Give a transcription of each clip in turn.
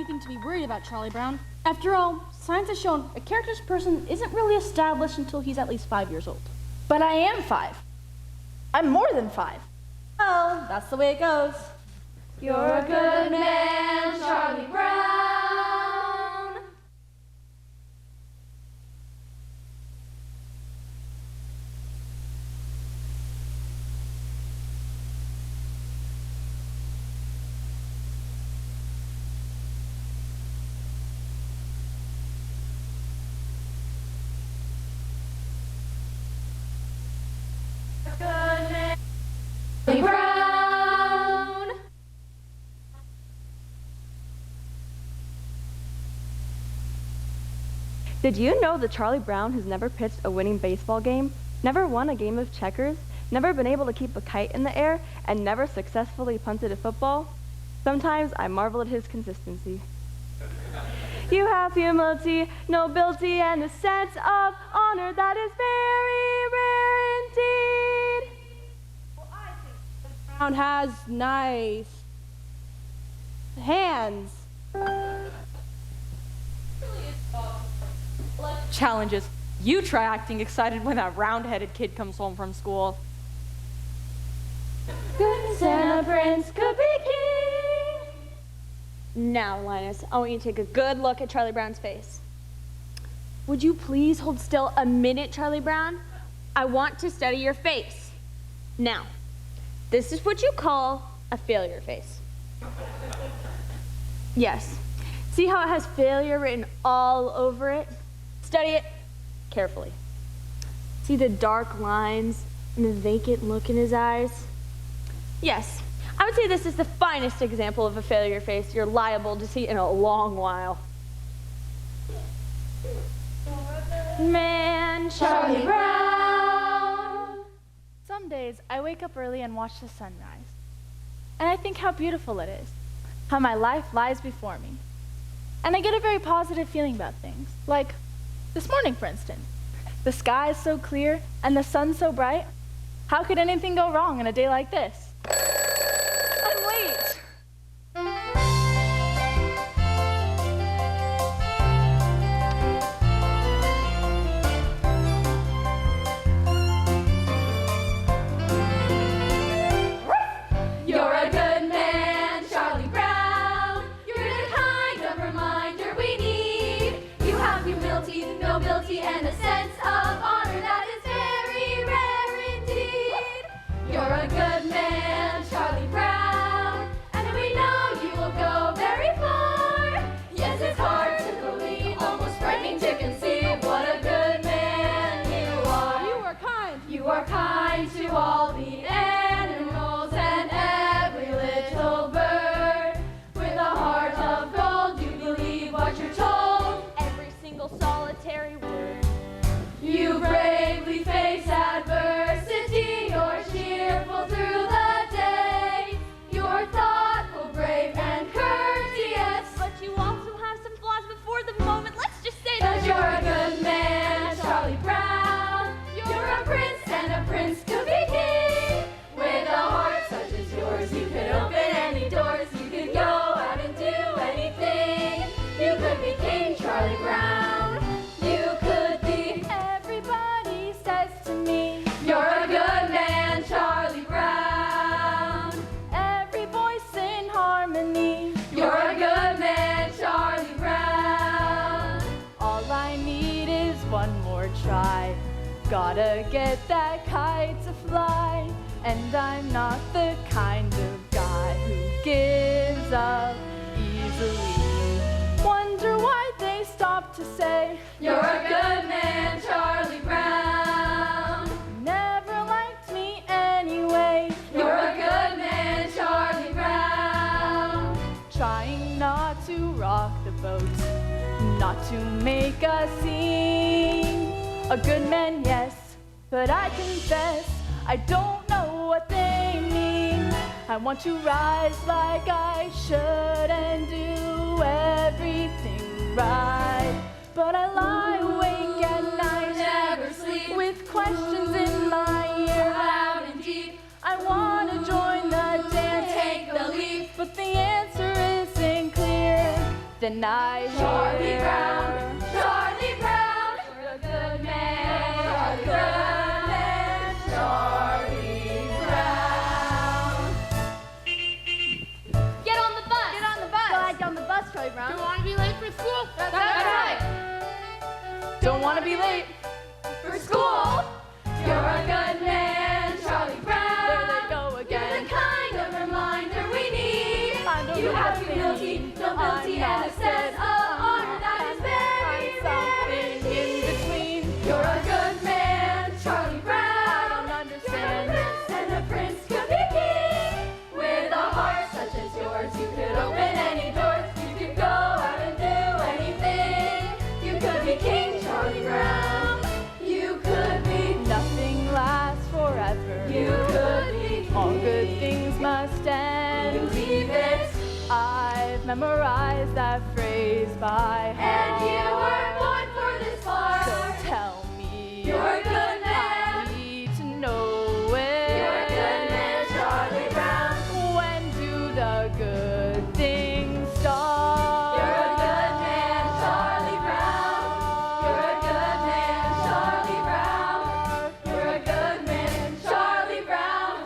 anything to be worried about, Charlie Brown. After all, science has shown a character's person isn't really established until he's at least 5 years old. But I am 5. I'm more than 5. Well, that's the way it goes. You're a good man, Charlie Brown. Charlie Brown. Did you know that Charlie Brown has never pitched a winning baseball game, never won a game of checkers, never been able to keep a kite in the air, and never successfully punted a football? Sometimes I marvel at his consistency. You have humility, nobility, and a sense of honor that is very rare indeed. Well, I think Brown has nice hands. Challenges. You try acting excited when that round-headed kid comes home from school. Good Santa Prince could be king. Now, Linus, I want you to take a good look at Charlie Brown's face. Would you please hold still a minute, Charlie Brown? I want to study your face. Now, this is what you call a failure face. Yes. See how it has failure written all over it? Study it carefully. See the dark lines and the vacant look in his eyes? Yes. I would say this is the finest example of a failure face you're liable to see in a long while. Man, Charlie Brown. Some days I wake up early and watch the sunrise. And I think how beautiful it is, how my life lies before me. And I get a very positive feeling about things. Like this morning, for instance. The sky is so clear and the sun so bright. How could anything go wrong in a day like this? I'm late. You're a good man, Charlie Brown. You're the kind of reminder we need. You have humility, nobility, and a sense of honor that is very rare indeed. You're a good man, Charlie Brown, and we know you will go very far. Yes, it's hard to believe, almost frightening to conceive what a good man you are. You are kind. You are kind to all the animals and every little bird. With a heart of gold, you believe what you're told. every single solitary word. You bravely face adversity. You're cheerful through the day. You're thoughtful, brave, and courteous. But you also have some flaws before the moment. Let's just say Cause you're a good man, Charlie Brown. You're a prince, and a prince could be king. With a heart such as yours, you could open any doors. You could go out and do anything. You could be King Charlie Brown. You could be. Everybody says to me, You're a good man, Charlie Brown. every voice in harmony. You're a good man, Charlie Brown. All I need is one more try. Gotta get that kite to fly. And I'm not the kind of guy who gives up easily. Wonder why they stop to say, You're a good man, Charlie Brown. never liked me anyway. You're a good man, Charlie Brown. Trying not to rock the boat, not to make a scene. A good man, yes, but I confess I don't know what they mean. I want to rise like I should and do everything right. But I lie awake at night, Never sleep. with questions in my ear. Loud and deep. I want to join the dance, Take the leap. but the answer isn't clear. then I Charlie hear Brown, Charlie Brown, you're a good man, a good man, Charlie Brown. Get on the bus. Get on the bus. Glad you're on the bus, Charlie Brown. Don't want to be late for school. That's right. Don't want to be late For school, you're a good man, Charlie Brown. There they go You're again. the kind of reminder we need. Kind of You have humility, humility, nobility, and a sense of honor that is very, very something in deep. between. You're a good man, Charlie Brown. I don't understand. You're a prince, and a prince could be king. With a heart such as yours, you could open any doors. You could go out and do anything. You could be King Charlie Brown. You could be. Nothing lasts forever. You could be. All good things must end. Believe it. I've memorized that phrase by And heart. you were born for this part. So tell me, You're a good man. I need to know it. You're a good man, Charlie Brown. When do the good things start? You're a good man, Charlie Brown. You're a good man, Charlie Brown. You're a good man, Charlie Brown.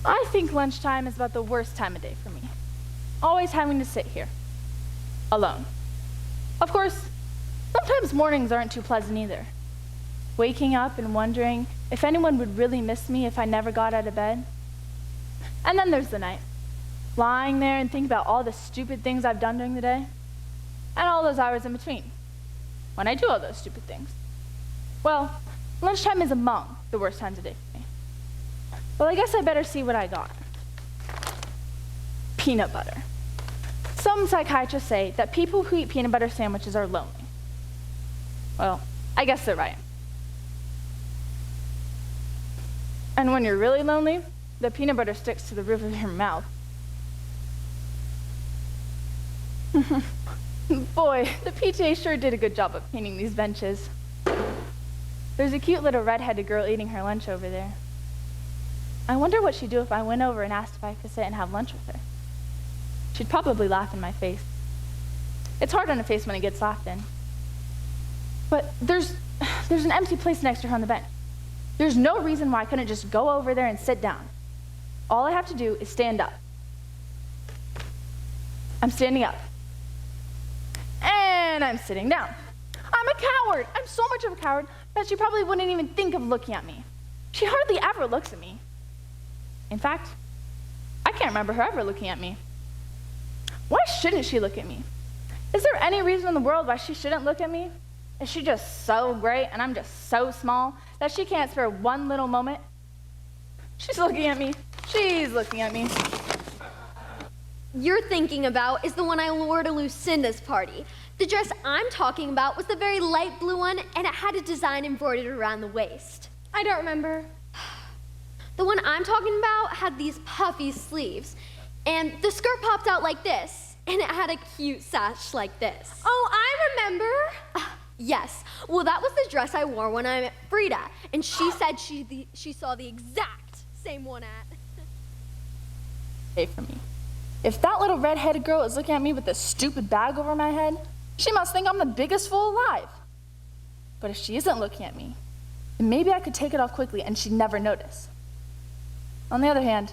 I think lunchtime is about the worst time of day for me. Always having to sit here, alone. Of course, sometimes mornings aren't too pleasant either. Waking up and wondering if anyone would really miss me if I never got out of bed. And then there's the night. Lying there and thinking about all the stupid things I've done during the day. And all those hours in between, when I do all those stupid things. Well, lunchtime is among the worst times of day for me. Well, I guess I better see what I got. Peanut butter. Some psychiatrists say that people who eat peanut butter sandwiches are lonely. Well, I guess they're right. And when you're really lonely, the peanut butter sticks to the roof of your mouth. Boy, the PTA sure did a good job of painting these benches. There's a cute little red-headed girl eating her lunch over there. I wonder what she'd do if I went over and asked if I could sit and have lunch with her. She'd probably laugh in my face. It's hard on a face when it gets laughed in. But there's an empty place next to her on the bench. There's no reason why I couldn't just go over there and sit down. All I have to do is stand up. I'm standing up. And I'm sitting down. I'm a coward. I'm so much of a coward that she probably wouldn't even think of looking at me. She hardly ever looks at me. In fact, I can't remember her ever looking at me. Why shouldn't she look at me? Is there any reason in the world why she shouldn't look at me? Is she just so great and I'm just so small that she can't spare one little moment? She's looking at me. She's looking at me. You're thinking about is the one I wore to Lucinda's party. The dress I'm talking about was the very light blue one, and it had a design embroidered around the waist. I don't remember. The one I'm talking about had these puffy sleeves, and the skirt popped out like this, and it had a cute sash like this. Oh, I remember. Yes, well, that was the dress I wore when I met Frida, and she said she saw the exact same one at. Stay for me. If that little red-headed girl is looking at me with this stupid bag over my head, she must think I'm the biggest fool alive. But if she isn't looking at me, then maybe I could take it off quickly and she'd never notice. On the other hand,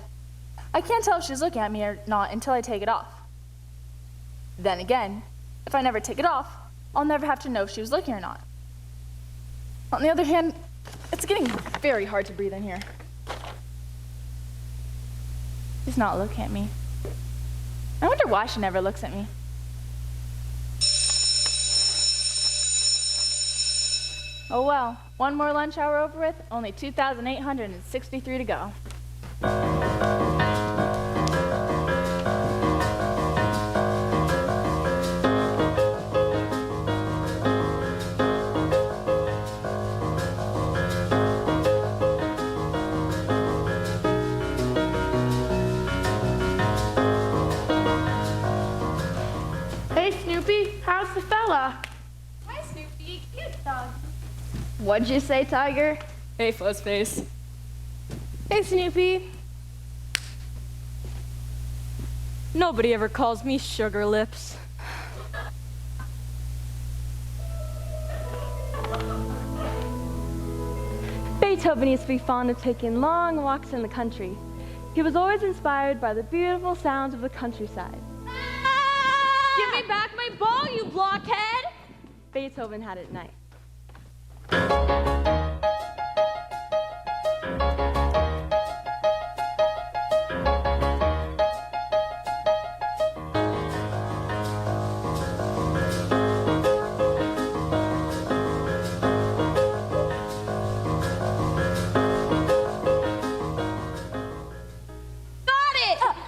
I can't tell if she's looking at me or not until I take it off. Then again, if I never take it off, I'll never have to know if she was looking or not. On the other hand, it's getting very hard to breathe in here. She's not looking at me. I wonder why she never looks at me. Oh well, one more lunch hour over with, only 2,863 to go. Hey, Snoopy, how's the fella? Hi, Snoopy. Cute dog. What'd you say, Tiger? Hey, Fuzzface. Hey, Snoopy. Nobody ever calls me Sugar Lips. Beethoven used to be fond of taking long walks in the country. He was always inspired by the beautiful sounds of the countryside. Give me back my ball, you blockhead! Beethoven had it nice.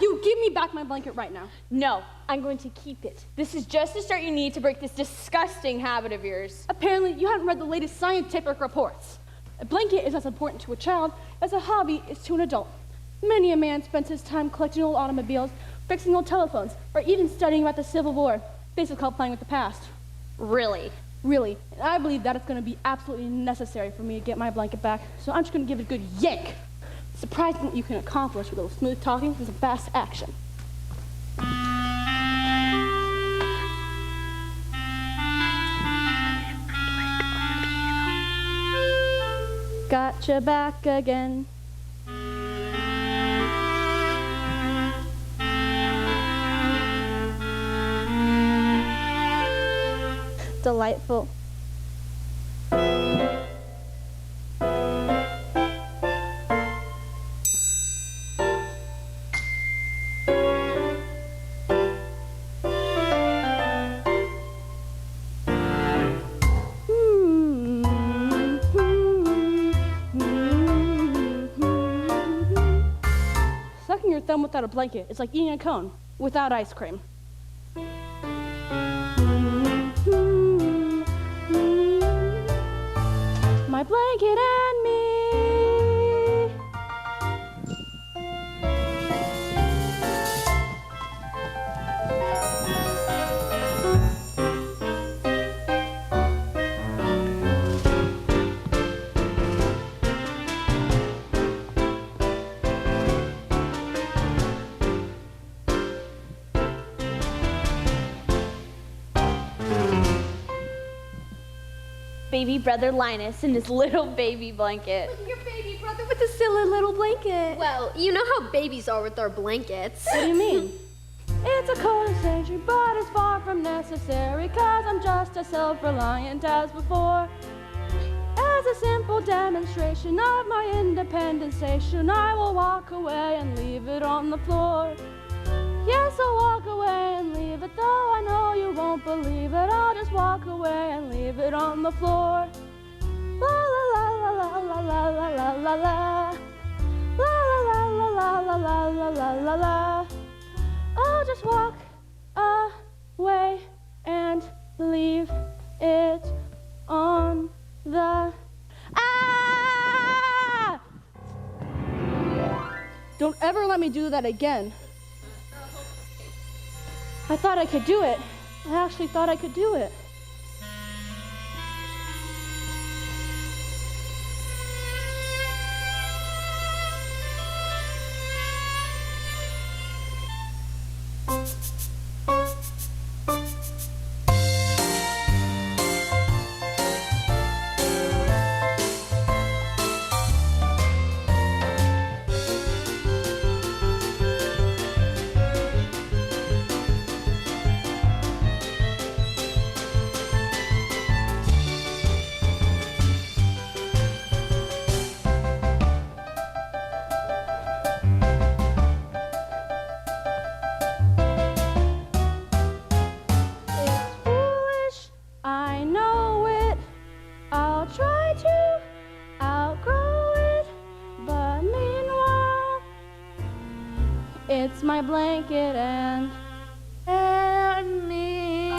You give me back my blanket right now. No, I'm going to keep it. This is just the start you need to break this disgusting habit of yours. Apparently, you haven't read the latest scientific reports. A blanket is as important to a child as a hobby is to an adult. Many a man spends his time collecting old automobiles, fixing old telephones, or even studying about the Civil War. Basically called playing with the past. Really? Really. And I believe that it's going to be absolutely necessary for me to get my blanket back, so I'm just going to give it a good yank. Surprising what you can accomplish with a little smooth talking and some fast action. Gotcha back again. Delightful. Sucking your thumb without a blanket is like eating a cone without ice cream. My blanket and me. Baby brother Linus in his little baby blanket. Look at your baby brother with a silly little blanket. Well, you know how babies are with their blankets. What do you mean? It's a cold century, but it's far from necessary, 'cause I'm just as self-reliant as before. As a simple demonstration of my independence-ation, I will walk away and leave it on the floor. Yes, I'll walk away and leave it, though I know you won't believe it. I'll just walk away and leave it on the floor. La la la la la la la la la la la. La la la la la la la la la la la. I'll just walk away and leave it on the... Ah! Don't ever let me do that again. I thought I could do it. I actually thought I could do it. It's my blanket and me,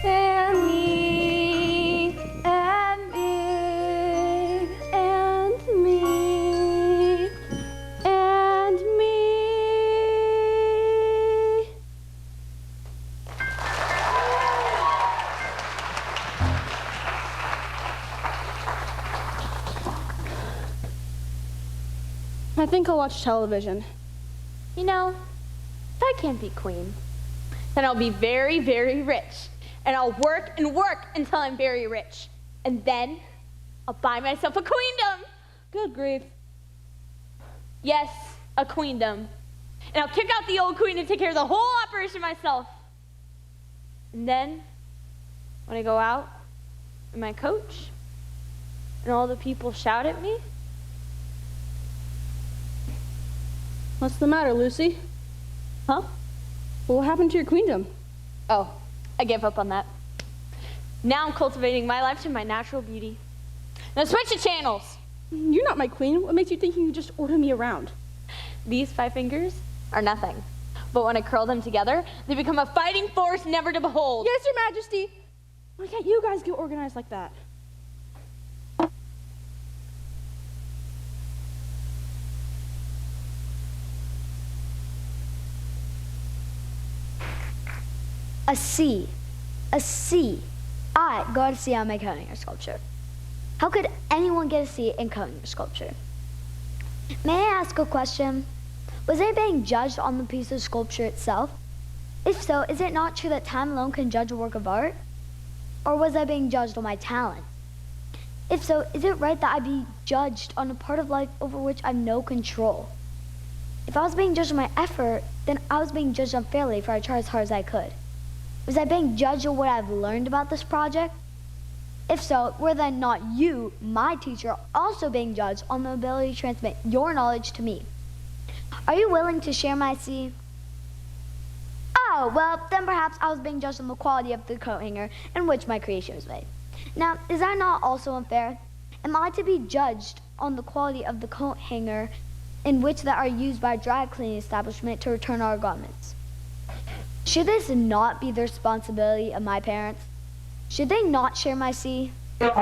and me, and me, and me, and me. I think I'll watch television. You know, if I can't be queen, then I'll be very, very rich. And I'll work and work until I'm very rich. And then I'll buy myself a queendom. Good grief. Yes, a queendom. And I'll kick out the old queen and take care of the whole operation myself. And then, when I go out in my coach, and all the people shout at me, What's the matter, Lucy? huh? What happened to your queendom? Oh, I gave up on that. Now I'm cultivating my life to my natural beauty. Now switch the channels. You're not my queen. What makes you think you can just order me around? These 5 fingers are nothing. But when I curl them together, they become a fighting force never to behold. Yes, Your Majesty. Why can't you guys get organized like that? A C. A C. I got a C on my coating sculpture. How could anyone get a C in coating sculpture? May I ask a question? Was I being judged on the piece of sculpture itself? If so, is it not true that time alone can judge a work of art? Or was I being judged on my talent? If so, is it right that I be judged on a part of life over which I have no control? If I was being judged on my effort, then I was being judged unfairly for I tried as hard as I could. Was I being judged on what I've learned about this project? If so, were then not you, my teacher, also being judged on the ability to transmit your knowledge to me? Are you willing to share my C? Oh, well, then perhaps I was being judged on the quality of the coat hanger in which my creation was made. Now, is that not also unfair? Am I to be judged on the quality of the coat hanger in which that are used by a dry cleaning establishment to return our garments? Should this not be the responsibility of my parents? Should they not share my C? Thank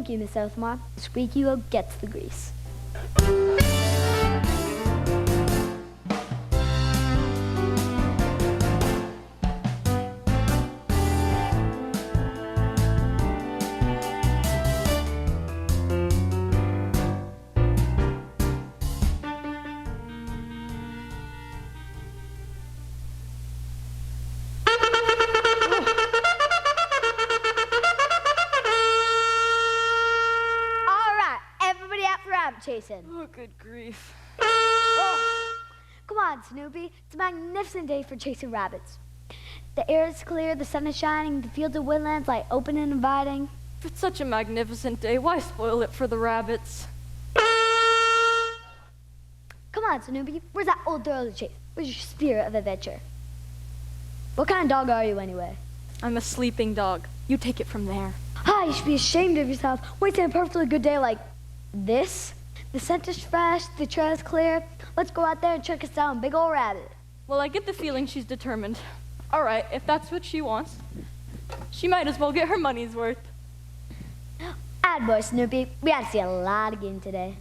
you, Miss Oathmore. The squeaky wheel gets the grease. Chasing. Oh, good grief. Come on, Snoopy. It's a magnificent day for chasing rabbits. The air is clear, the sun is shining, the fields and woodlands lie open and inviting. If it's such a magnificent day, why spoil it for the rabbits? Come on, Snoopy. Where's that old thrill to chase? Where's your spirit of adventure? What kind of dog are you, anyway? I'm a sleeping dog. You take it from there. Ah, you should be ashamed of yourself, wasting a perfectly good day like this. The scent is fresh, the trail is clear. Let's go out there and check us down, big old rabbit. Well, I get the feeling she's determined. All right, if that's what she wants, she might as well get her money's worth. Attaboy, Snoopy. We got to see a lot of game today.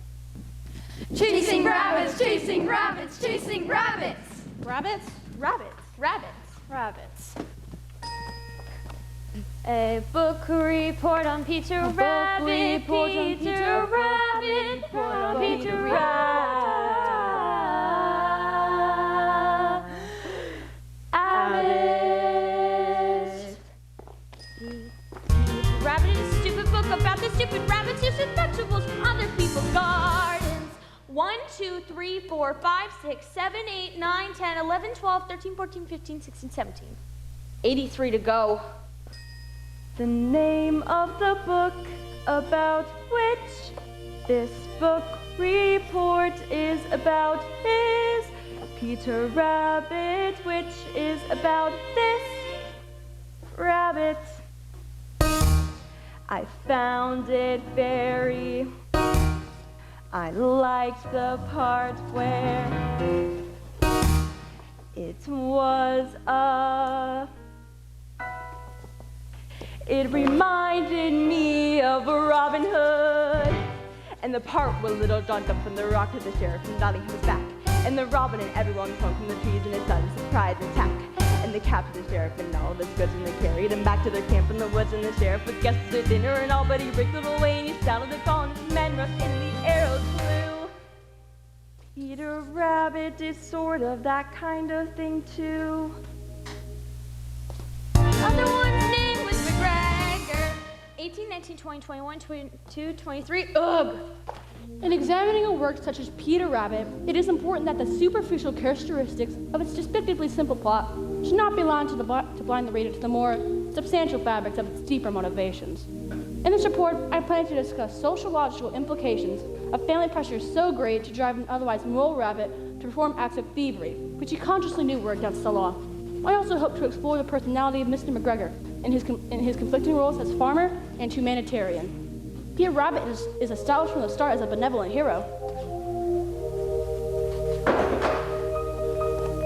Chasing rabbits, chasing rabbits, chasing rabbits. Rabbits? Rabbits. Rabbits. Rabbits. A book report on Peter Rabbit, Peter Rabbit, Peter Rabbit. Rabbit is a stupid book about the stupid rabbits using vegetables from other people's gardens. 1, 2, 3, 4, 5, 6, 7, 8, 9, 10, 11, 12, 13, 14, 15, 16, 17. 83 to go. The name of the book about which this book report is about is Peter Rabbit, which is about this I found it very. I liked the part where it was it reminded me of Robin Hood. And the part where Little John jumped from the rock to the sheriff and nodding his back. And the robin and everyone hung from the trees in a sudden surprise attack. And they captured the sheriff and all of his goods, and they carried him back to their camp in the woods. And the sheriff was guests at dinner and all, but he wriggled away and he sounded the call, and his men rushed in and the arrows flew. Peter Rabbit did sort of that kind of thing too. Other one's name was McGregor. 18, 19, 20, 21, 22, 23. Ugh! In examining a work such as Peter Rabbit, it is important that the superficial characteristics of its despicably simple plot should not be allowed to blind the reader to the more substantial fabrics of its deeper motivations. In this report, I plan to discuss sociological implications of family pressure so great to drive an otherwise moral rabbit to perform acts of thievery, which he consciously knew were against the law. I also hope to explore the personality of Mr. McGregor in his conflicting roles as farmer and humanitarian. Peter Rabbit is established from the start as a benevolent hero.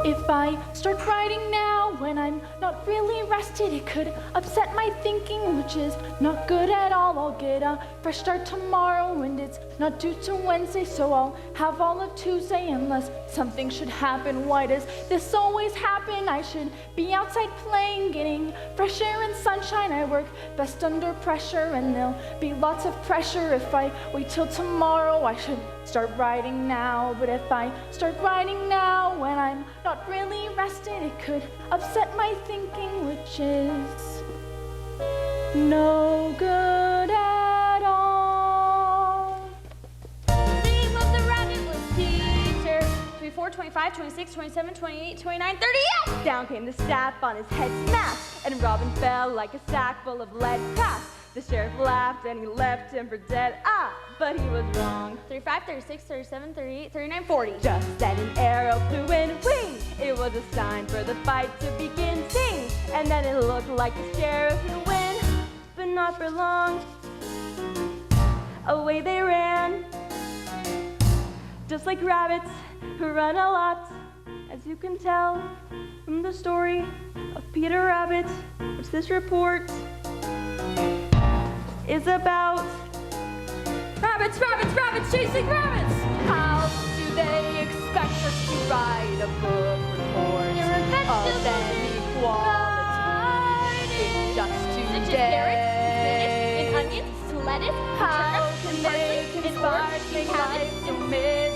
If I start writing now when I'm not really rested, it could upset my thinking, which is not good at all. I'll get a fresh start tomorrow, and it's not due to Wednesday, so I'll have all of Tuesday unless something should happen. Why does this always happen? I should be outside playing, getting fresh air and sunshine. I work best under pressure, and there'll be lots of pressure if I wait till tomorrow. I should start writing now, but if I start writing now when I'm not really rested, it could upset my thinking, which is no good at all. The name of the rabbit was Peter. 24, 25, 26, 27, 28, 29, 38! Down came the staff on his head smash, and Robin fell like a sack full of lead crash. The sheriff laughed and he left him for dead. But he was wrong. 35, 36, 37, 38, 39, 40. Just then an arrow flew in wing. It was a sign for the fight to begin. Sing! And then it looked like the sheriff would win. But not for long. Away they ran. Just like rabbits who run a lot. As you can tell from the story of Peter Rabbit, which this report is about. Rabbits, rabbits, rabbits chasing rabbits! How do they expect us to write a book report of inequality in just 2 Such as carrots, days? spinach, and onions, lettuce, How turnips, can and they parsley, and conspire orange, to and make cabbage, life so and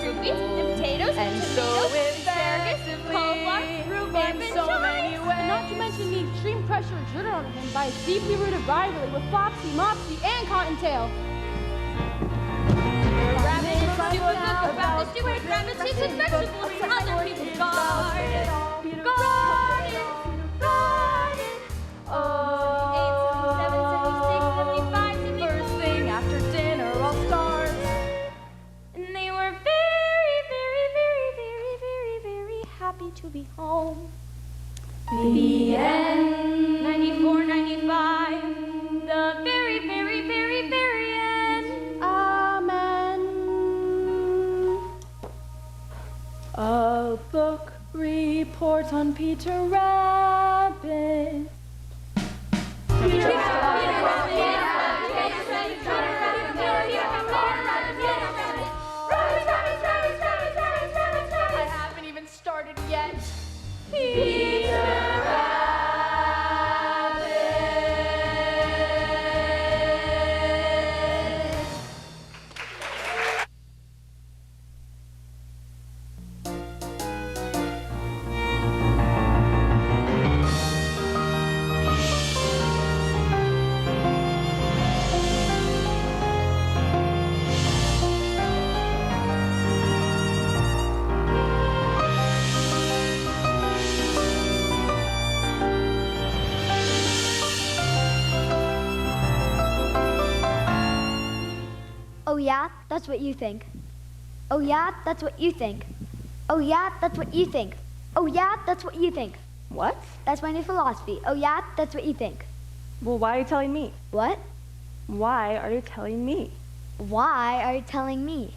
fruit beets, and potatoes, And so tomatoes, asparagus, cauliflower, effectively, rhubarb, in and so chives. many ways. Not to mention the extreme pressure exerted on him by his deeply rooted rivalry with Flopsy, Mopsy, and Cottontail. Rabbits do a good rabbits do it. Rabbits eat vegetables in other people's gardens. Garden, garden. 8, 7, 76, 75, 74. First thing after dinner, all starts. And they were very, very, very, very, very, very happy to be home. The end. 94, 95. The very, very, very, very end. Amen. A book report on Peter Rabbit. I haven't even started yet. Oh yeah, that's what you think. Oh yeah, that's what you think. Oh yeah, that's what you think. Oh yeah, that's what you think. What? That's my new philosophy. Oh yeah, that's what you think. Well, why are you telling me? What? Why are you telling me? Why are you telling me?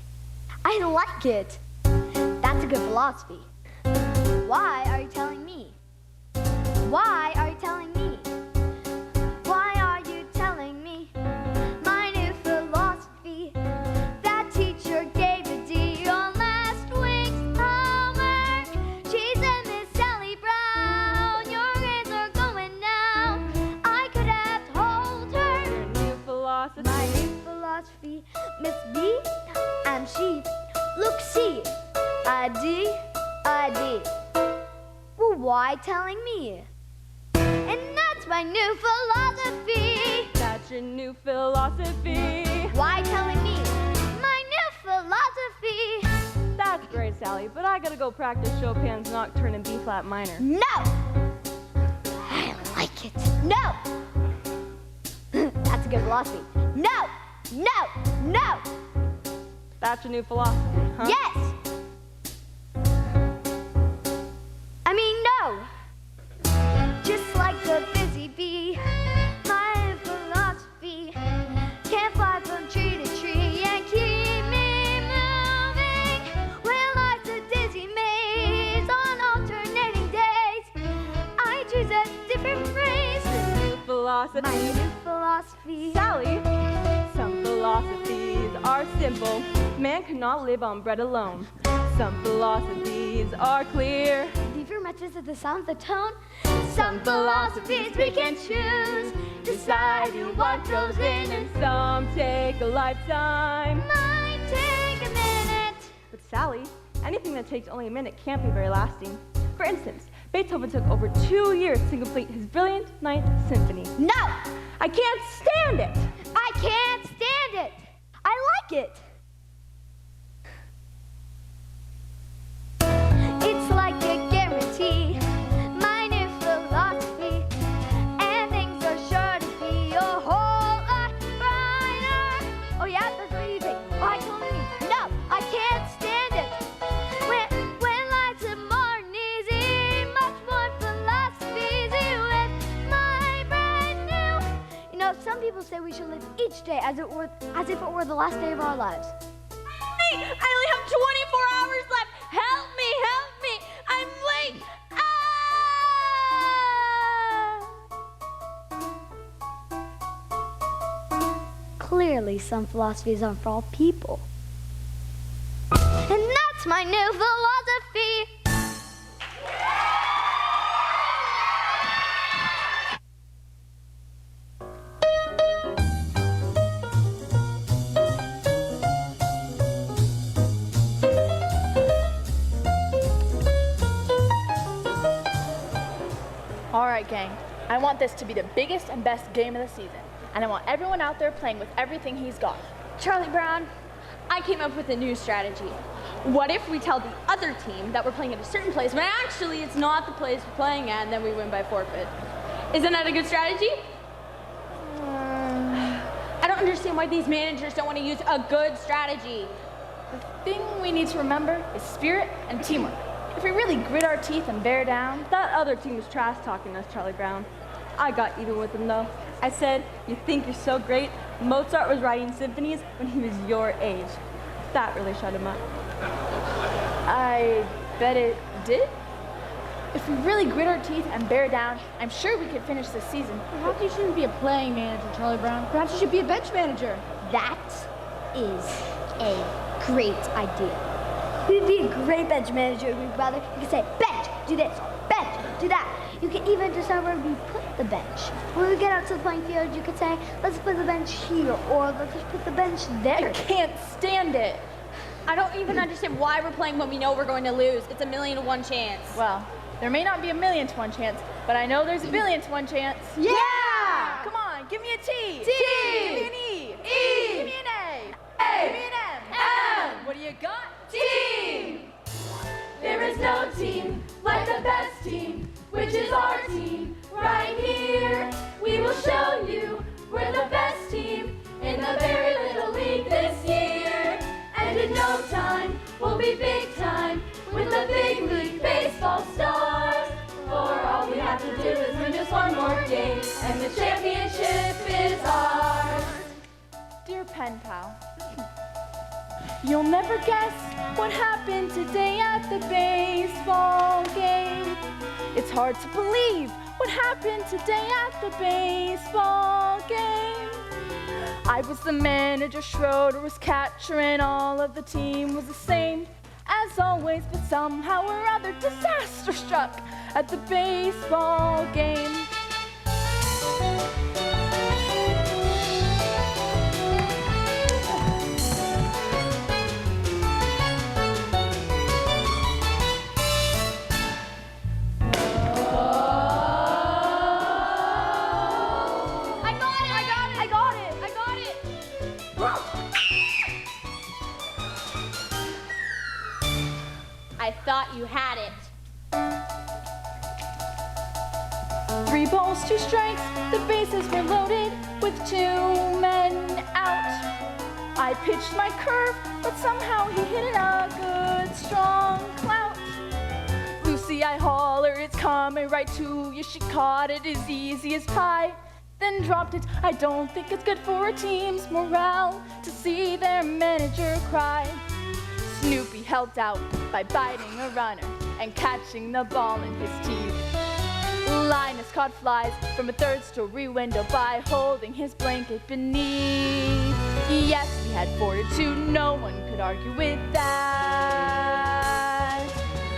I like it. That's a good philosophy. Why are you telling me? Why are you telling me? Why are you telling me? My new philosophy. That teacher gave a D on last week's homework. She said, Miss Sally Brown, your grades are going down. I could have told her. Your new philosophy. My new philosophy, Miss B, I'm she. Look, C, a D, a D. Well, why telling me? And that's my new philosophy. That's your new philosophy. Why telling me? My new philosophy. That's great, Sally, but I gotta go practice Chopin's Nocturne in B flat minor. No! I like it. No! That's a good philosophy. No! No! No! That's your new philosophy, huh? Yes! I mean, no! Just like the busy bee, my philosophy can't fly from tree to tree and keep me moving. When life's a dizzy maze on alternating days, I choose a different phrase. New philosophy. My new philosophy. Sally, some philosophies are simple. Man cannot live on bread alone. Some philosophies are clear. Different matches of the sound, the tone. Some philosophies we can choose, deciding what goes in, and Some take a lifetime. might take a minute. But Sally, anything that takes only a minute can't be very lasting. For instance, Beethoven took over 2 years to complete his brilliant Ninth Symphony. No! I can't stand it! I can't stand it. I like it. It's like a guarantee. My new philosophy. And things are sure to be a whole lot brighter. Oh yeah, that's what you think. Oh, I told you. No, I can't stand it. When life's more easy, much more philosophies with my brand new. You know, some people say we should live each day as if it were the last day of our lives. Hey, I only have 24 hours left. Help me, help me. I'm late. Clearly, some philosophies aren't for all people. And that's my new philosophy. All right, gang. I want this to be the biggest and best game of the season. And I want everyone out there playing with everything he's got. Charlie Brown, I came up with a new strategy. What if we tell the other team that we're playing at a certain place when actually it's not the place we're playing at, and then we win by forfeit? Isn't that a good strategy? I don't understand why these managers don't want to use a good strategy. The thing we need to remember is spirit and teamwork. If we really grit our teeth and bear down, That other team was trash talking us, Charlie Brown. I got even with them though. I said, you think you're so great? Mozart was writing symphonies when he was your age. That really shut him up. I bet it did. If we really grit our teeth and bear down, I'm sure we could finish this season. Perhaps you shouldn't be a playing manager, Charlie Brown. Perhaps you should be a bench manager. That is a great idea. You'd be a great bench manager, big brother. You could say, bench, do this, bench, do that. You can even decide where we put the bench. When we get out to the playing field, you could say, let's put the bench here, or let's just put the bench there. I can't stand it. I don't even understand why we're playing when we know we're going to lose. It's a 1,000,000 to 1 chance. Well, there may not be 1,000,000 to 1 chance, but I know there's 1,000,000,000 to 1 chance. Yeah! Come on, give me a T. T. Give me an E. E. Give me an A. A. Give me an M. M. What do you got? Team! There is no team like the best team, which is our team right here. We will show you we're the best team in the very little league this year. And in no time, we'll be big time with the big league baseball stars. For all we have to do is win just one more game, and the championship is ours. pen pal. You'll never guess what happened today at the baseball game. It's hard to believe what happened today at the baseball game. I was the manager, Schroeder was catcher, and all of the team was the same as always, but somehow or other disaster struck at the baseball game. I thought you had it. 3 balls, 2 strikes, the bases were loaded with 2 men out. I pitched my curve, but somehow he hit it a good, strong clout. Lucy, I holler, it's coming right to you. She caught it as easy as pie, then dropped it. I don't think it's good for a team's morale to see their manager cry. Snoopy helped out by biting a runner and catching the ball in his teeth. Linus caught flies from a 3rd-story window by holding his blanket beneath. Yes, we had 4-2, no one could argue with that.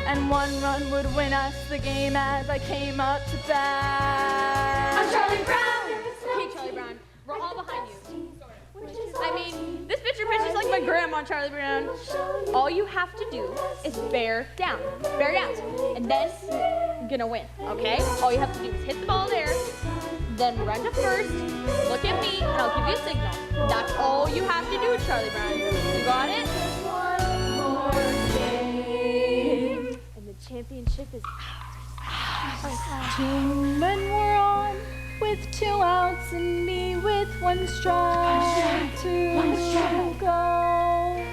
And 1 run would win us the game as I came up to bat. I'm Charlie Brown. Okay, Charlie Brown, we're all behind you. I mean, this pitcher pitches like my grandma, Charlie Brown. All you have to do is bear down, and then you're gonna win, okay? All you have to do is hit the ball there, then run to first, look at me, and I'll give you a signal. That's all you have to do, Charlie Brown. You got it? And the championship is ours. 2 men were on with 2 outs and me with 1 strike to go.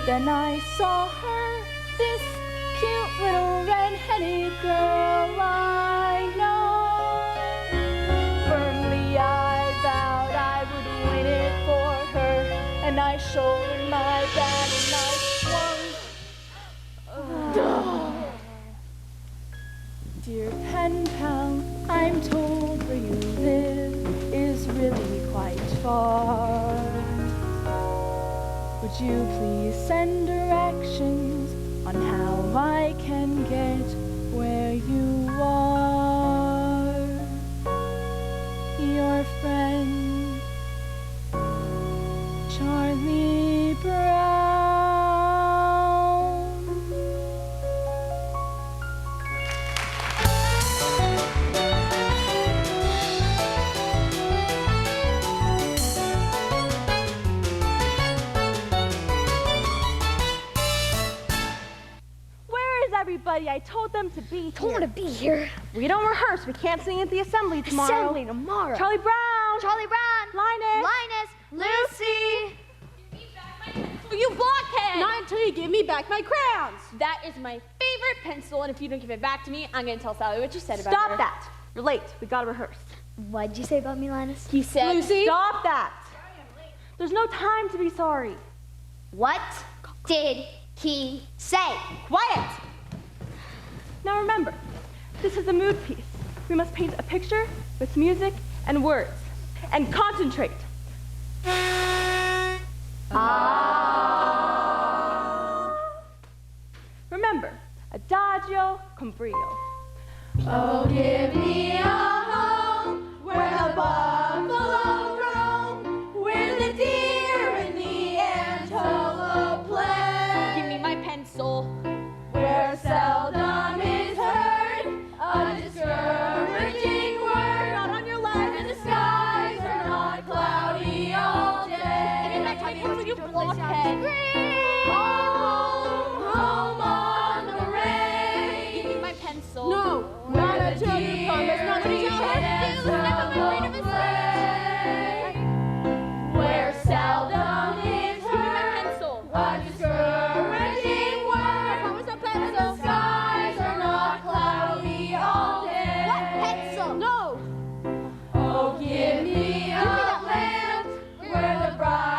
Then I saw her, this cute little red-headed girl I know. Firmly I vowed I would win it for her, and I shouldered my bat and I swung. Dear pen pal, I'm told where you live is really quite far. Would you please send directions on how I can get where you are? Your friend, Charlie Brown. Everybody, I told them to be Told her here. to be here. We don't rehearse. We can't sing at the assembly tomorrow. Assembly tomorrow. Charlie Brown. Charlie Brown. Linus. Lucy. You blockhead! Not until you give me back my crayons. That is my favorite pencil, and if you don't give it back to me, I'm gonna tell Sally what you said about her. Stop that. You're late. We gotta rehearse. What'd you say about me, Linus? He said, Lucy? Stop that. There's no time to be sorry. What did he say? Quiet. Now remember, this is a mood piece. We must paint a picture with music and words. And concentrate. Remember, adagio con brio. Oh, give me a home where the buffalo roam, where the deer and the antelope play. give me my pencil. Where seldom is heard a discouraging word. Not on your left. And the skies are not cloudy all Give me day. my pencil, you blockhead. Home, home on the range. Give me my pencil. No, not until you promise not to Tree tell and Step on my freedom circle of play. Where seldom is Give me my heard pencil. a discouraging word. Promise a And pencil. the skies are not cloudy all day. What pencil? No. Oh, give me a land where the bright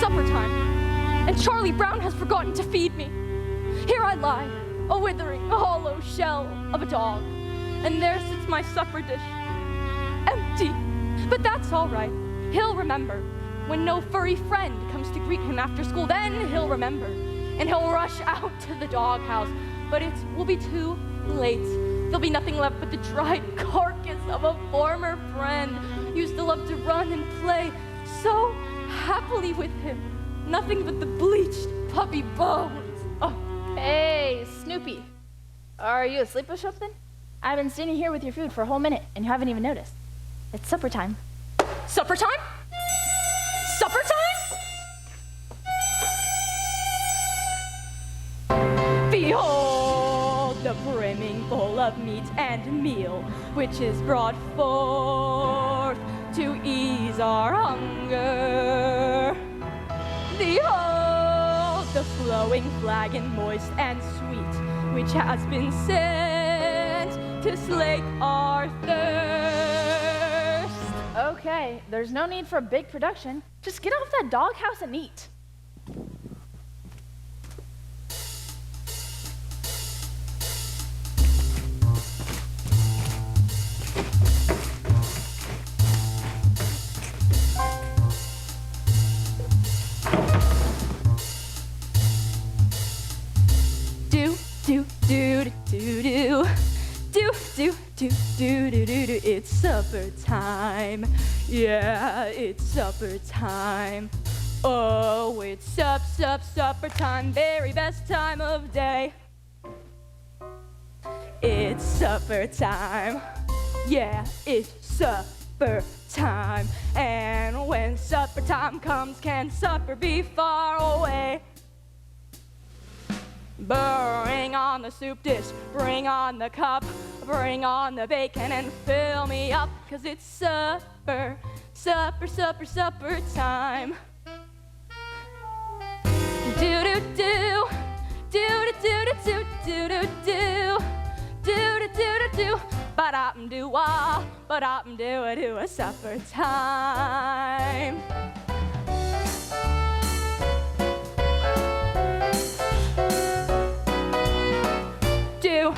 supper time, and Charlie Brown has forgotten to feed me. Here I lie, a withering, hollow shell of a dog, and there sits my supper dish, empty. But that's all right. He'll remember. When no furry friend comes to greet him after school, then he'll remember, and he'll rush out to the doghouse. But it will be too late. There'll be nothing left but the dried carcass of a former friend who used to love to run and play so happily with him. Nothing but the bleached puppy bones. Oh. Hey, Snoopy. Are you asleep or something? I've been standing here with your food for a whole minute, and you haven't even noticed. It's supper time. Supper time? Supper time? Behold the brimming bowl of meat and meal, which is brought forth to ease our hunger. Behold the flowing flagon, moist and sweet, which has been sent to slake our thirst. Okay, there's no need for a big production. Just get off that doghouse and eat. It's supper time. Yeah, it's supper time. Oh, it's supper time. Very best time of day. It's supper time. Yeah, it's supper time. And when supper time comes, can supper be far away? Bring on the soup dish, bring on the cup, bring on the bacon and fill me up, 'cause it's supper time. Do-do-do, do-do-do-do-do, do-do-do, do-do-do-do-do, ba-da-dum-do-wah, ba-da-dum-do-a-do, a supper time. Do.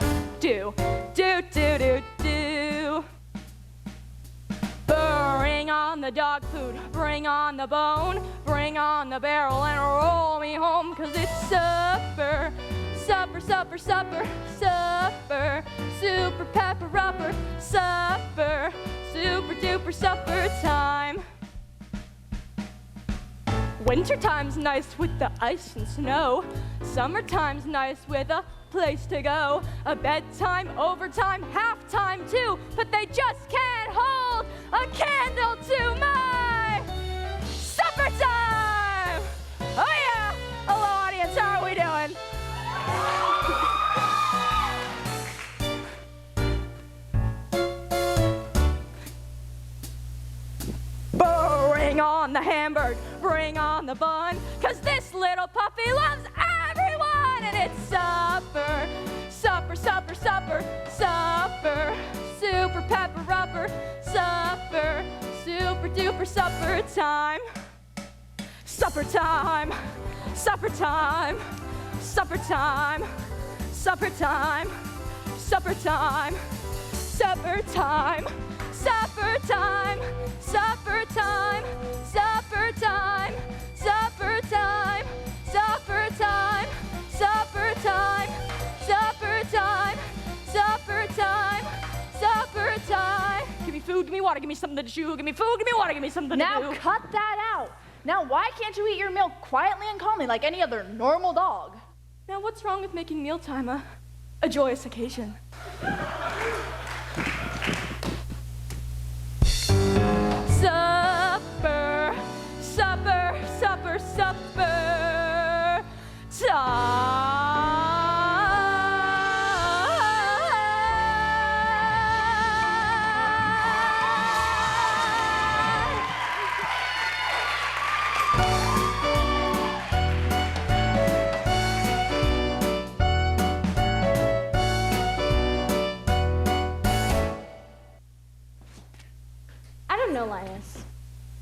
Bring on the dog food, bring on the bone, bring on the barrel and roll me home, 'cause it's supper, super pepper rubber, super duper supper time. Wintertime's nice with the ice and snow. Summertime's nice with a place to go. A bedtime, overtime, halftime too, but they just can't hold a candle to my supper time! Oh yeah! Hello audience, how are we doing? Bring on the hamburger, bring on the bun, 'cause this little puppy loves everyone, and it's supper, super pepper rubber, super duper supper time. Supper time, supper time, supper time, supper time, supper time, supper time, supper time, supper time, supper time, supper time, supper time, supper time, supper time, supper time, supper time. Give me food, give me water, give me something to chew, give me food, give me water, give me something to do. Now cut that out. Now why can't you eat your meal quietly and calmly like any other normal dog? Now what's wrong with making mealtime a joyous occasion? Supper, supper, supper, supper time. I don't know, Linus.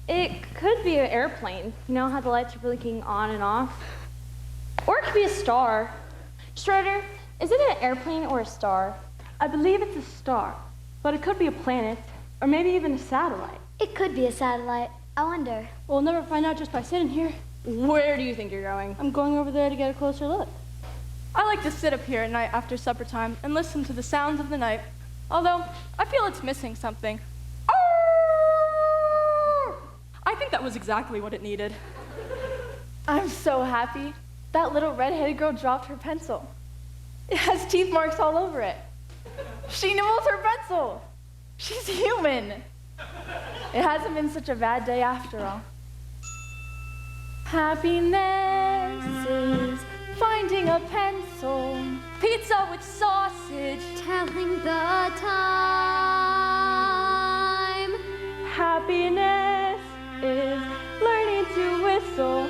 It could be an airplane. You know how the lights are blinking on and off? Or it could be a star. Schroeder, is it an airplane or a star? I believe it's a star, but it could be a planet, or maybe even a satellite. It could be a satellite. I wonder. We'll never find out just by sitting here. Where do you think you're going? I'm going over there to get a closer look. I like to sit up here at night after supper time and listen to the sounds of the night, although I feel it's missing something. I think that was exactly what it needed. I'm so happy. That little red-headed girl dropped her pencil. It has teeth marks all over it. She nibbles her pencil. She's human. It hasn't been such a bad day after all. Happiness is finding a pencil. Pizza with sausage. Telling the time. Happiness is learning to whistle.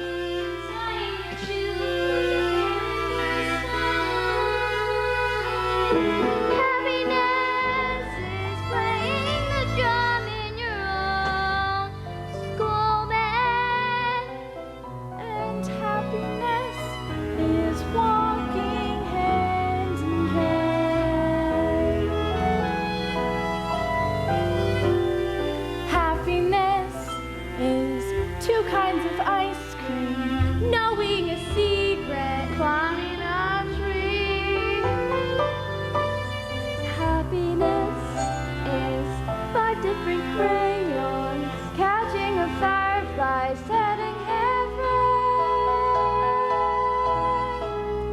Happiness is playing the drum in your own school band. And happiness is walking hand in hand. Happiness is 2 kinds of ice cream. Knowing a secret. Climbing a tree. Happiness is 5 different crayons. Catching a firefly, setting it right.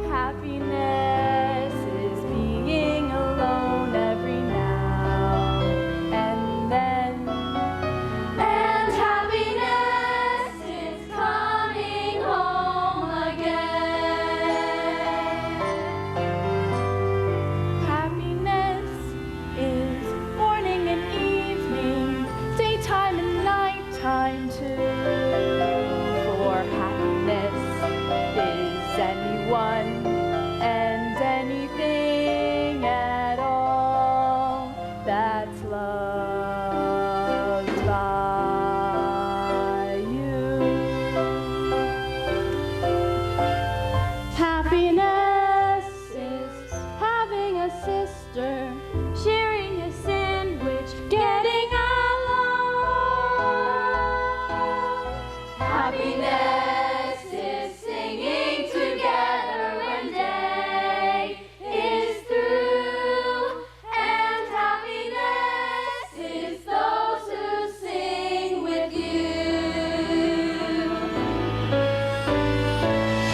Happiness is being alone every now and then. And happiness is coming home again. Happiness is morning and evening, daytime and nighttime too. For happiness is anyone and anything at all that's loved by you. Happiness is having a sister, sharing a sandwich, getting along. Happiness is singing together when day is through. And happiness is those who sing with you.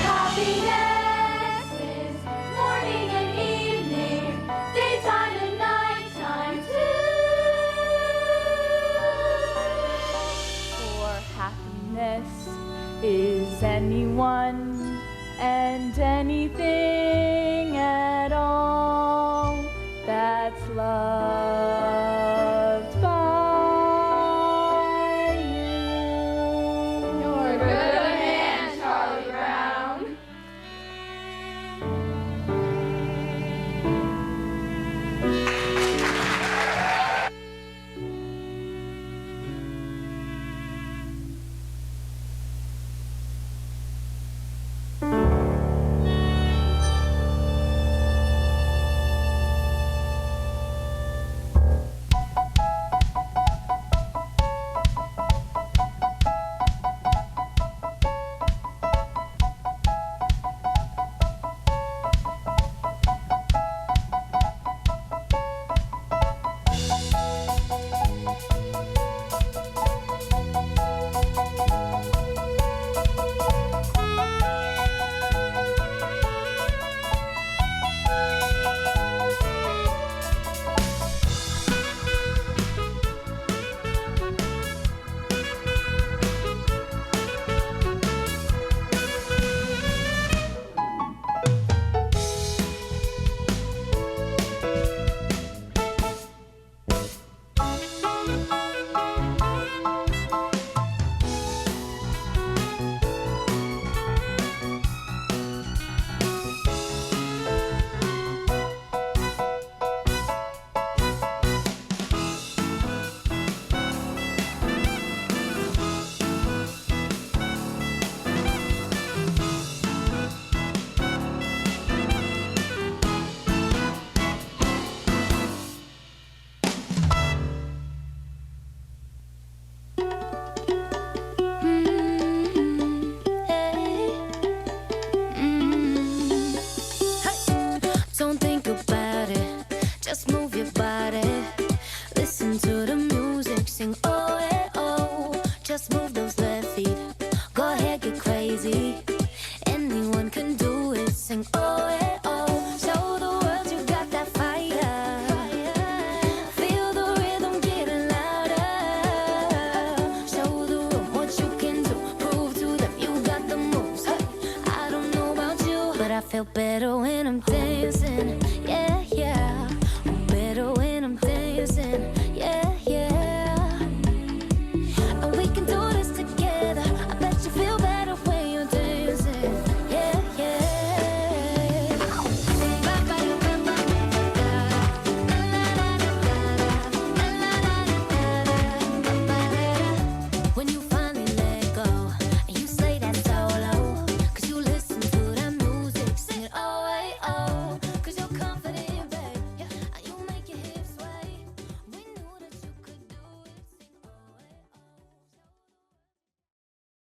Happiness is morning and evening, daytime and nighttime too. For happiness is anyone and anything at all that's loved by you. You're a good man, Charlie Brown. sing oh